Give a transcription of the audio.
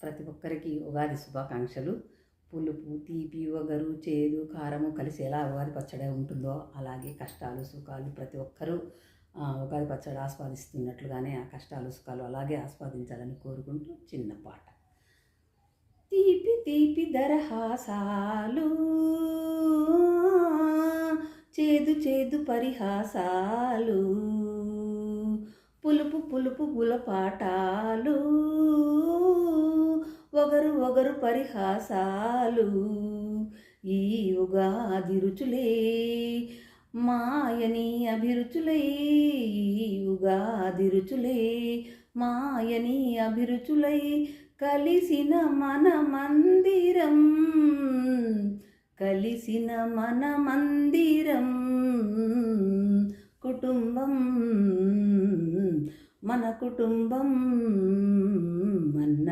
ప్రతి ఒక్కరికి ఉగాది శుభాకాంక్షలు. పులుపు, తీపి, వగరు, చేదు, కారము కలిసి ఎలా ఉగాది పచ్చడి ఉంటుందో అలాగే కష్టాలు, సుఖాలు ప్రతి ఒక్కరూ ఉగాది పచ్చడి ఆస్వాదిస్తున్నట్లుగానే ఆ కష్టాలు, సుఖాలు అలాగే ఆస్వాదించాలని కోరుకుంటూ చిన్న పాట. తీపి తీపి దరహాసాలు, చేదు చేదు పరిహాసాలు, పులుపు పులుపు గులపాటాలు, ఒగరు ఒగరు పరిహాసాలు, ఈ ఉగాది రుచులే మాయని అభిరుచులై, ఉగాది రుచులే మాయని అభిరుచులై, కలిసిన మన మందిరం, కలిసిన మన మందిరం, కుటుంబం మన కుటుంబం అన్న